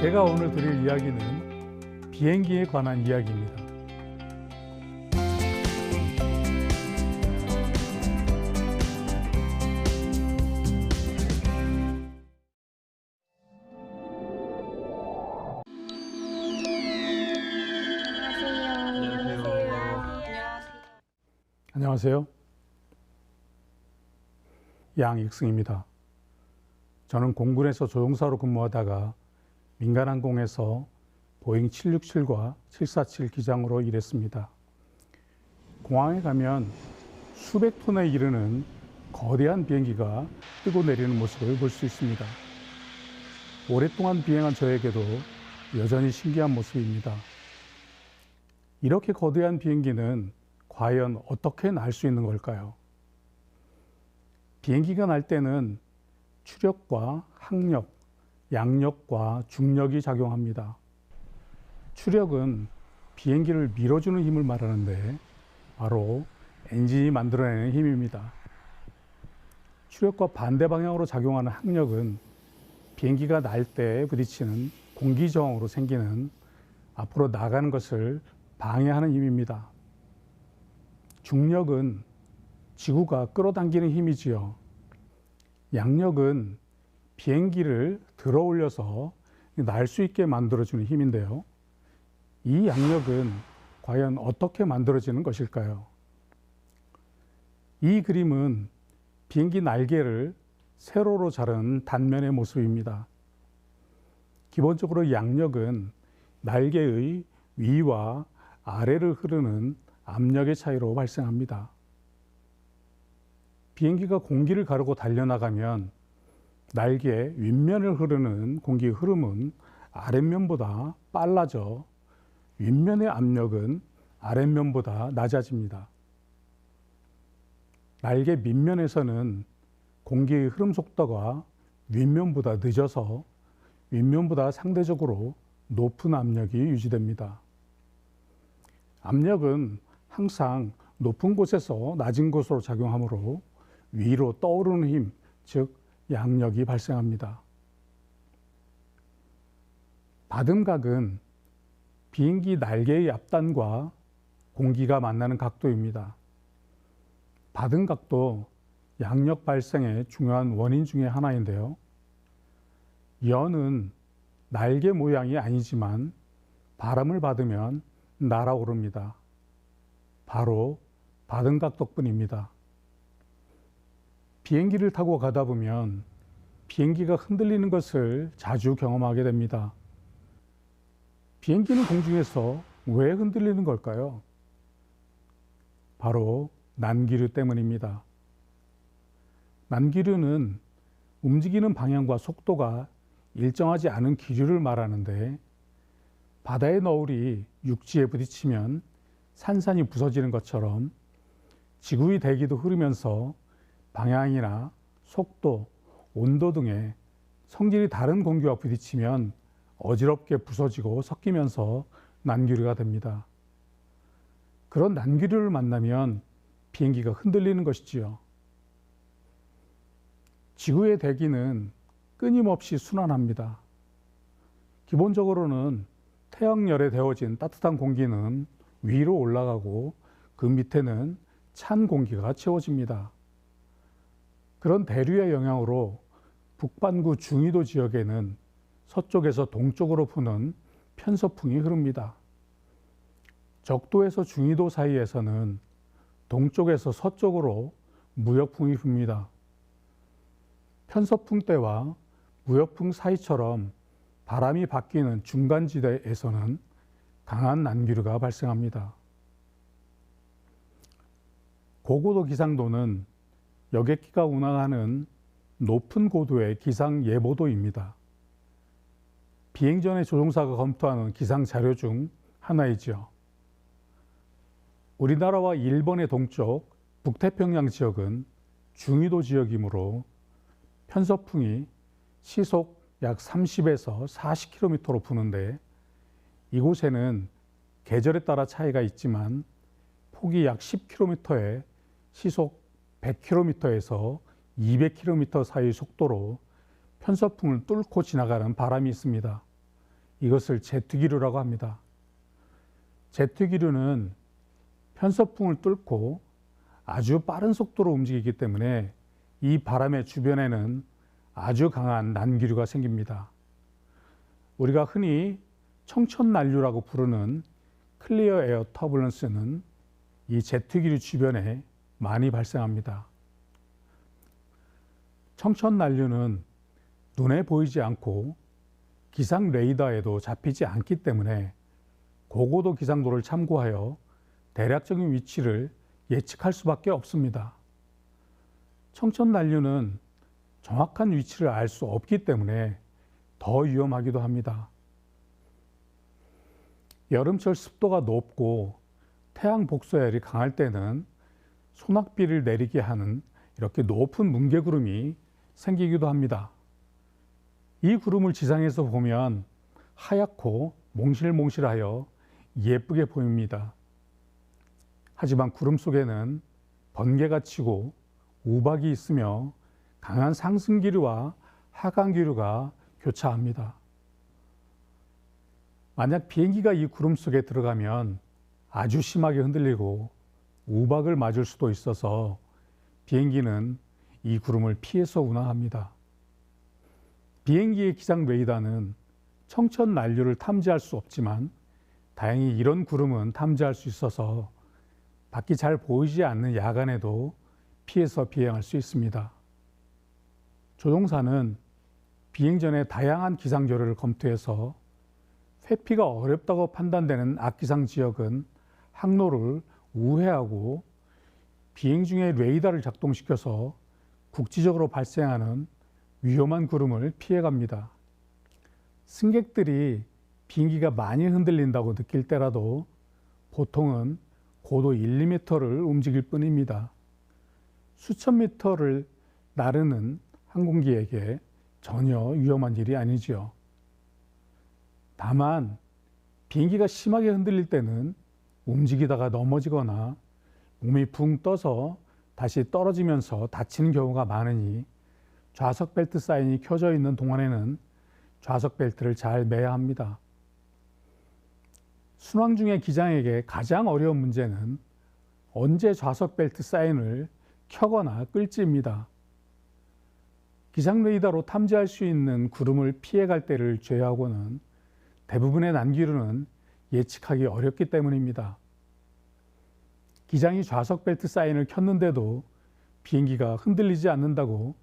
제가 오늘 드릴 이야기는 비행기에 관한 이야기입니다. 안녕하세요. 양익승입니다. 저는 공군에서 조종사로 근무하다가 민간항공에서 보잉 767과 747 기장으로 일했습니다. 공항에 가면 수백 톤에 이르는 거대한 비행기가 뜨고 내리는 모습을 볼 수 있습니다. 오랫동안 비행한 저에게도 여전히 신기한 모습입니다. 이렇게 거대한 비행기는 과연 어떻게 날 수 있는 걸까요? 비행기가 날 때는 추력과 항력, 양력과 중력이 작용합니다. 추력은 비행기를 밀어주는 힘을 말하는데 바로 엔진이 만들어내는 힘입니다. 추력과 반대 방향으로 작용하는 항력은 비행기가 날 때 부딪히는 공기 저항으로 생기는 앞으로 나가는 것을 방해하는 힘입니다. 중력은 지구가 끌어당기는 힘이지요. 양력은 비행기를 들어 올려서 날 수 있게 만들어주는 힘인데요. 이 양력은 과연 어떻게 만들어지는 것일까요? 이 그림은 비행기 날개를 세로로 자른 단면의 모습입니다. 기본적으로 양력은 날개의 위와 아래를 흐르는 압력의 차이로 발생합니다. 비행기가 공기를 가르고 달려나가면 날개 윗면을 흐르는 공기의 흐름은 아랫면보다 빨라져 윗면의 압력은 아랫면보다 낮아집니다. 날개 밑면에서는 공기의 흐름 속도가 윗면보다 늦어서 윗면보다 상대적으로 높은 압력이 유지됩니다. 압력은 항상 높은 곳에서 낮은 곳으로 작용하므로 위로 떠오르는 힘, 즉 양력이 발생합니다. 받음각은 비행기 날개의 앞단과 공기가 만나는 각도입니다. 받음각도 양력 발생의 중요한 원인 중에 하나인데요. 연은 날개 모양이 아니지만 바람을 받으면 날아오릅니다. 바로 받음각 덕분입니다. 비행기를 타고 가다 보면 비행기가 흔들리는 것을 자주 경험하게 됩니다. 비행기는 공중에서 왜 흔들리는 걸까요? 바로 난기류 때문입니다. 난기류는 움직이는 방향과 속도가 일정하지 않은 기류를 말하는데 바다의 너울이 육지에 부딪히면 산산이 부서지는 것처럼 지구의 대기도 흐르면서 방향이나 속도, 온도 등의 성질이 다른 공기와 부딪히면 어지럽게 부서지고 섞이면서 난기류가 됩니다. 그런 난기류를 만나면 비행기가 흔들리는 것이지요. 지구의 대기는 끊임없이 순환합니다. 기본적으로는 태양열에 데워진 따뜻한 공기는 위로 올라가고 그 밑에는 찬 공기가 채워집니다. 그런 대류의 영향으로 북반구 중위도 지역에는 서쪽에서 동쪽으로 부는 편서풍이 흐릅니다. 적도에서 중위도 사이에서는 동쪽에서 서쪽으로 무역풍이 붑니다. 편서풍 때와 무역풍 사이처럼 바람이 바뀌는 중간지대에서는 강한 난기류가 발생합니다. 고고도 기상도는 여객기가 운항하는 높은 고도의 기상예보도입니다. 비행 전에 조종사가 검토하는 기상 자료 중 하나이죠. 우리나라와 일본의 동쪽 북태평양 지역은 중위도 지역이므로 편서풍이 시속 약 30에서 40km로 부는데 이곳에는 계절에 따라 차이가 있지만 폭이 약 10km에 시속 100km에서 200km 사이 속도로 편서풍을 뚫고 지나가는 바람이 있습니다. 이것을 제트기류라고 합니다. 제트기류는 편서풍을 뚫고 아주 빠른 속도로 움직이기 때문에 이 바람의 주변에는 아주 강한 난기류가 생깁니다. 우리가 흔히 청천난류라고 부르는 클리어 에어 터뷸런스는 이 제트기류 주변에 많이 발생합니다. 청천난류는 눈에 보이지 않고 기상 레이더에도 잡히지 않기 때문에 고고도 기상도를 참고하여 대략적인 위치를 예측할 수밖에 없습니다. 청천난류는 정확한 위치를 알 수 없기 때문에 더 위험하기도 합니다. 여름철 습도가 높고 태양 복서열이 강할 때는 소낙비를 내리게 하는 이렇게 높은 뭉게구름이 생기기도 합니다. 이 구름을 지상에서 보면 하얗고 몽실몽실하여 예쁘게 보입니다. 하지만 구름 속에는 번개가 치고 우박이 있으며 강한 상승기류와 하강기류가 교차합니다. 만약 비행기가 이 구름 속에 들어가면 아주 심하게 흔들리고 우박을 맞을 수도 있어서 비행기는 이 구름을 피해서 운항합니다. 비행기의 기상 레이더는 청천난류를 탐지할 수 없지만 다행히 이런 구름은 탐지할 수 있어서 밖이 잘 보이지 않는 야간에도 피해서 비행할 수 있습니다. 조종사는 비행 전에 다양한 기상 자료를 검토해서 회피가 어렵다고 판단되는 악기상 지역은 항로를 우회하고 비행 중에 레이더를 작동시켜서 국지적으로 발생하는 위험한 구름을 피해갑니다. 승객들이 비행기가 많이 흔들린다고 느낄 때라도 보통은 고도 1, 2m를 움직일 뿐입니다. 수천 미터를 나르는 항공기에게 전혀 위험한 일이 아니지요. 다만 비행기가 심하게 흔들릴 때는 움직이다가 넘어지거나 몸이 붕 떠서 다시 떨어지면서 다치는 경우가 많으니 좌석 벨트 사인이 켜져 있는 동안에는 좌석 벨트를 잘 매야 합니다. 순항 중의 기장에게 가장 어려운 문제는 언제 좌석 벨트 사인을 켜거나 끌지입니다. 기상 레이더로 탐지할 수 있는 구름을 피해갈 때를 제외하고는 대부분의 난기류는 예측하기 어렵기 때문입니다. 기장이 좌석 벨트 사인을 켰는데도 비행기가 흔들리지 않는다고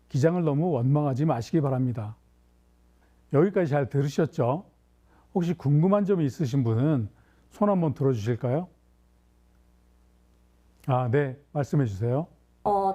기장을 너무 원망하지 마시기 바랍니다. 여기까지 잘 들으셨죠? 혹시 궁금한 점이 있으신 분은 손 한번 들어주실까요? 네, 말씀해 주세요.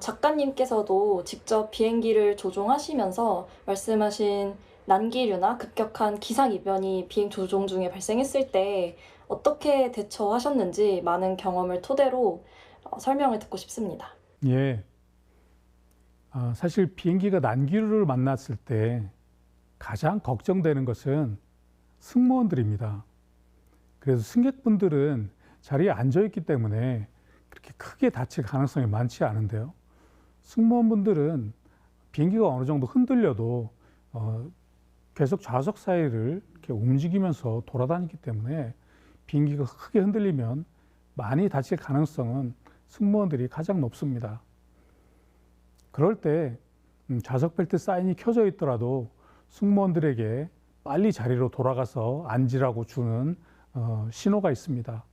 작가님께서도 직접 비행기를 조종하시면서 말씀하신 난기류나 급격한 기상이변이 비행 조종 중에 발생했을 때 어떻게 대처하셨는지 많은 경험을 토대로 설명을 듣고 싶습니다. 예. 사실 비행기가 난기류를 만났을 때 가장 걱정되는 것은 승무원들입니다. 그래서 승객분들은 자리에 앉아있기 때문에 그렇게 크게 다칠 가능성이 많지 않은데요. 승무원분들은 비행기가 어느 정도 흔들려도 계속 좌석 사이를 이렇게 움직이면서 돌아다니기 때문에 비행기가 크게 흔들리면 많이 다칠 가능성은 승무원들이 가장 높습니다. 그럴 때 좌석 벨트 사인이 켜져 있더라도 승무원들에게 빨리 자리로 돌아가서 앉으라고 주는 신호가 있습니다.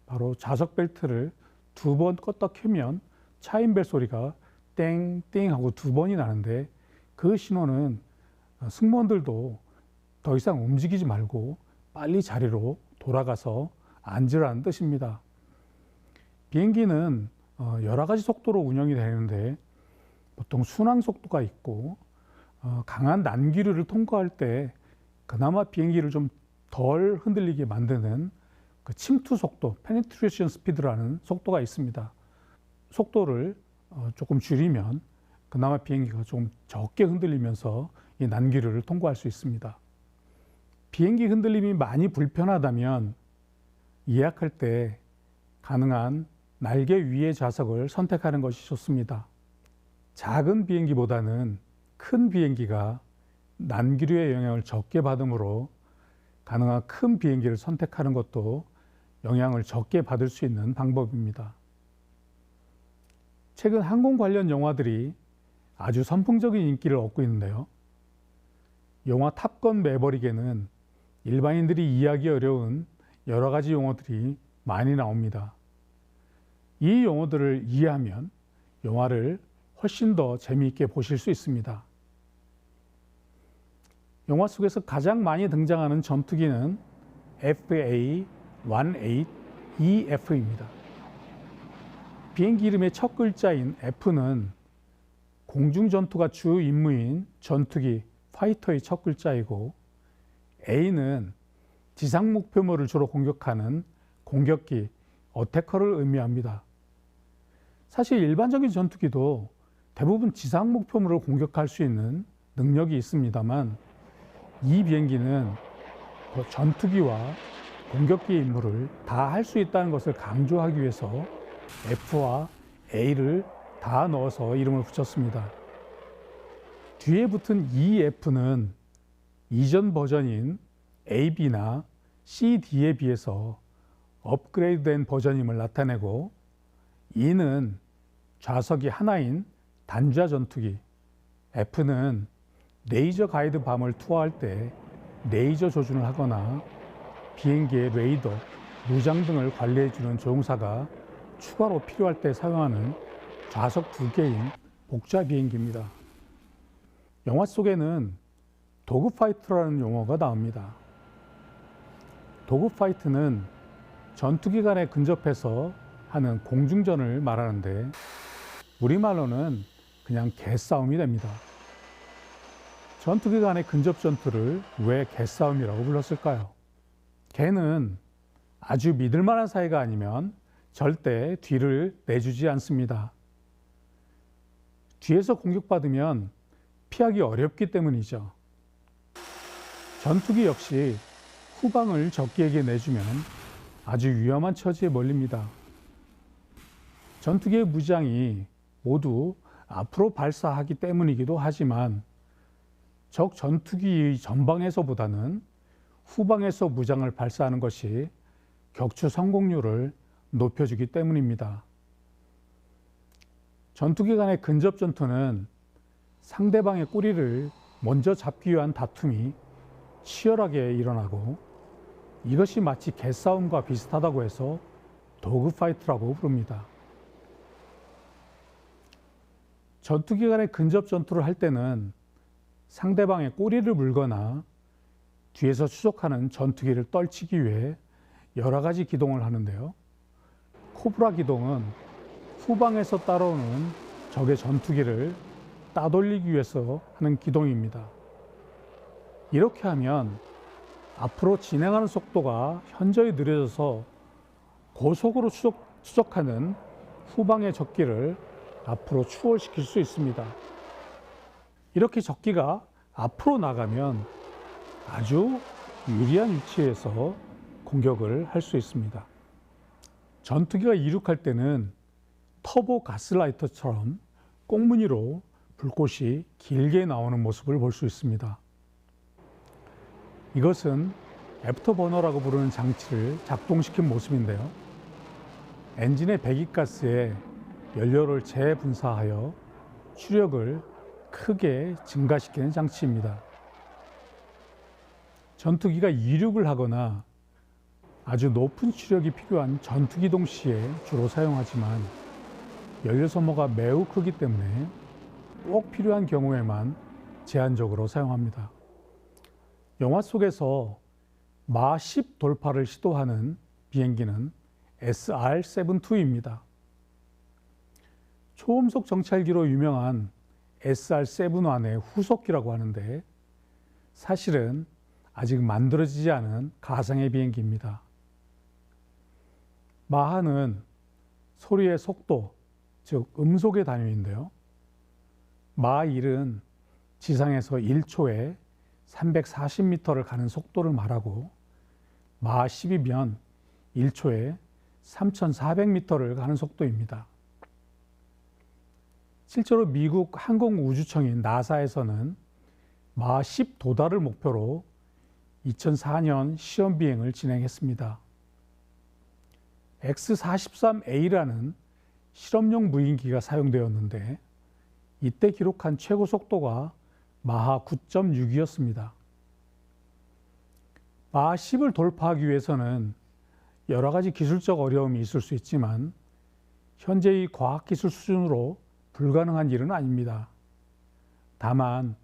바로 좌석 벨트를 2번 껐다 켜면 차인벨 소리가 땡땡 하고 2번이 나는데 그 신호는 승무원들도 더 이상 움직이지 말고 빨리 자리로 돌아가서 앉으라는 뜻입니다. 비행기는 여러 가지 속도로 운영이 되는데 보통 순항 속도가 있고 강한 난기류를 통과할 때 그나마 비행기를 좀 덜 흔들리게 만드는 그 침투 속도, penetration speed라는 속도가 있습니다. 속도를 조금 줄이면 그나마 비행기가 좀 적게 흔들리면서 이 난기류를 통과할 수 있습니다. 비행기 흔들림이 많이 불편하다면 예약할 때 가능한 날개 위의 좌석을 선택하는 것이 좋습니다. 작은 비행기보다는 큰 비행기가 난기류의 영향을 적게 받으므로 가능한 큰 비행기를 선택하는 것도 영향을 적게 받을 수 있는 방법입니다. 최근 항공 관련 영화들이 아주 선풍적인 인기를 얻고 있는데요. 영화 탑건 매버릭에는 일반인들이 이해하기 어려운 여러 가지 용어들이 많이 나옵니다. 이 용어들을 이해하면 영화를 훨씬 더 재미있게 보실 수 있습니다. 영화 속에서 가장 많이 등장하는 전투기는 FA-18EF입니다. 비행기 이름의 첫 글자인 F는 공중전투가 주 임무인 전투기 파이터의 첫 글자이고, A는 지상 목표물을 주로 공격하는 공격기 어태커를 의미합니다. 사실 일반적인 전투기도 대부분 지상 목표물을 공격할 수 있는 능력이 있습니다만, 이 비행기는 전투기와 공격기의 임무를 다 할 수 있다는 것을 강조하기 위해서 F와 A를 다 넣어서 이름을 붙였습니다. 뒤에 붙은 EF는 이전 버전인 AB나 CD에 비해서 업그레이드된 버전임을 나타내고, E는 좌석이 하나인 단자 전투기, F는 레이저 가이드 밤을 투하할 때 레이저 조준을 하거나 비행기의 레이더, 무장 등을 관리해주는 조종사가 추가로 필요할 때 사용하는 좌석 2개인 복좌 비행기입니다. 영화 속에는 도그파이터라는 용어가 나옵니다. 도그파이트는 전투기 간에 근접해서 하는 공중전을 말하는데, 우리말로는 그냥 개싸움이 됩니다. 전투기 간의 근접 전투를 왜 개싸움이라고 불렀을까요? 개는 아주 믿을 만한 사이가 아니면 절대 뒤를 내주지 않습니다. 뒤에서 공격받으면 피하기 어렵기 때문이죠. 전투기 역시 후방을 적기에게 내주면 아주 위험한 처지에 몰립니다. 전투기의 무장이 모두 앞으로 발사하기 때문이기도 하지만, 적 전투기의 전방에서보다는 후방에서 무장을 발사하는 것이 격추 성공률을 높여주기 때문입니다. 전투기 간의 근접 전투는 상대방의 꼬리를 먼저 잡기 위한 다툼이 치열하게 일어나고, 이것이 마치 개싸움과 비슷하다고 해서 도그파이트라고 부릅니다. 전투기 간의 근접 전투를 할 때는 상대방의 꼬리를 물거나 뒤에서 추적하는 전투기를 떨치기 위해 여러 가지 기동을 하는데요. 코브라 기동은 후방에서 따라오는 적의 전투기를 따돌리기 위해서 하는 기동입니다. 이렇게 하면 앞으로 진행하는 속도가 현저히 느려져서 고속으로 추적하는 후방의 적기를 앞으로 추월시킬 수 있습니다. 이렇게 적기가 앞으로 나가면 아주 유리한 위치에서 공격을 할 수 있습니다. 전투기가 이륙할 때는 터보 가스라이터처럼 꽁무니로 불꽃이 길게 나오는 모습을 볼 수 있습니다. 이것은 애프터버너라고 부르는 장치를 작동시킨 모습인데요. 엔진의 배기가스에 연료를 재분사하여 추력을 크게 증가시키는 장치입니다. 전투기가 이륙을 하거나 아주 높은 추력이 필요한 전투기동 시에 주로 사용하지만, 연료 소모가 매우 크기 때문에 꼭 필요한 경우에만 제한적으로 사용합니다. 영화 속에서 마 10 돌파를 시도하는 비행기는 SR-72입니다. 초음속 정찰기로 유명한 SR-71의 후속기라고 하는데, 사실은 아직 만들어지지 않은 가상의 비행기입니다. 마하는 소리의 속도, 즉 음속의 단위인데요. 마 1은 지상에서 1초에 340m를 가는 속도를 말하고, 마 10이면 1초에 3400m를 가는 속도입니다. 실제로 미국 항공우주청인 나사에서는 마 10 도달을 목표로 2004년 시험 비행을 진행했습니다. X-43A라는 실험용 무인기가 사용되었는데 이때 기록한 최고 속도가 마하 9.6이었습니다. 마하 10을 돌파하기 위해서는 여러 가지 기술적 어려움이 있을 수 있지만 현재의 과학기술 수준으로 불가능한 일은 아닙니다. 다만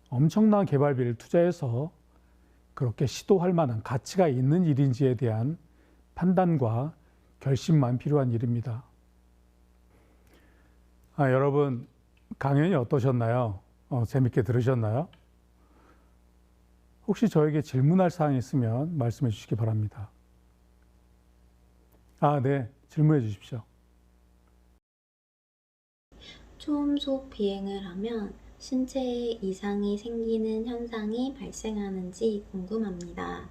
엄청난 개발비를 투자해서 그렇게 시도할 만한 가치가 있는 일인지에 대한 판단과 결심만 필요한 일입니다. 여러분 강연이 어떠셨나요? 재밌게 들으셨나요? 혹시 저에게 질문할 사항이 있으면 말씀해 주시기 바랍니다. 네, 질문해 주십시오. 초음속 비행을 하면 신체에 이상이 생기는 현상이 발생하는지 궁금합니다.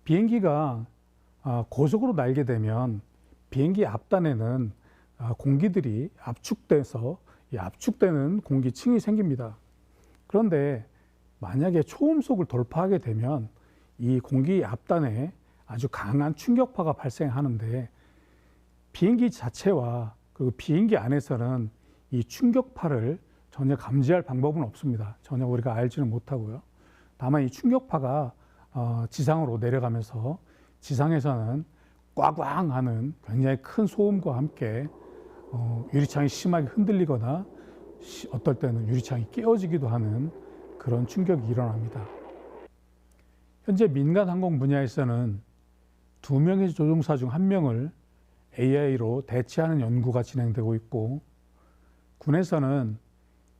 비행기가 고속으로 날게 되면 비행기 앞단에는 공기들이 압축돼서 이 압축되는 공기층이 생깁니다. 그런데 만약에 초음속을 돌파하게 되면 이 공기 앞단에 아주 강한 충격파가 발생하는데 비행기 자체와 그리고 비행기 안에서는 이 충격파를 전혀 감지할 방법은 없습니다. 전혀 우리가 알지는 못하고요. 다만 이 충격파가 지상으로 내려가면서 지상에서는 꽝꽝 하는 굉장히 큰 소음과 함께 유리창이 심하게 흔들리거나 어떨 때는 유리창이 깨어지기도 하는 그런 충격이 일어납니다. 현재 민간 항공 분야에서는 2명의 조종사 중 1명을 AI로 대체하는 연구가 진행되고 있고 군에서는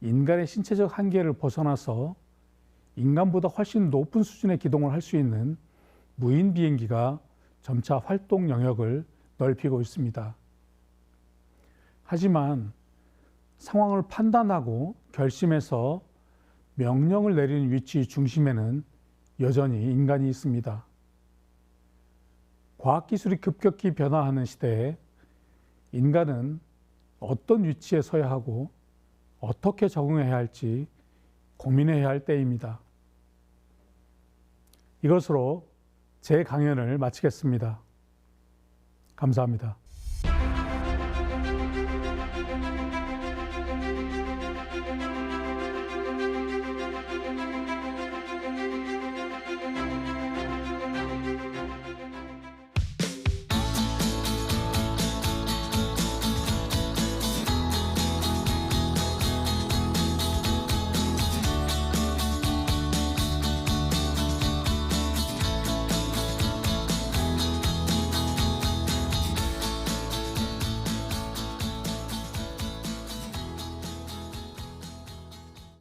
인간의 신체적 한계를 벗어나서 인간보다 훨씬 높은 수준의 기동을 할 수 있는 무인 비행기가 점차 활동 영역을 넓히고 있습니다. 하지만 상황을 판단하고 결심해서 명령을 내리는 위치 중심에는 여전히 인간이 있습니다. 과학기술이 급격히 변화하는 시대에 인간은 어떤 위치에 서야 하고 어떻게 적응해야 할지 고민해야 할 때입니다. 이것으로 제 강연을 마치겠습니다. 감사합니다.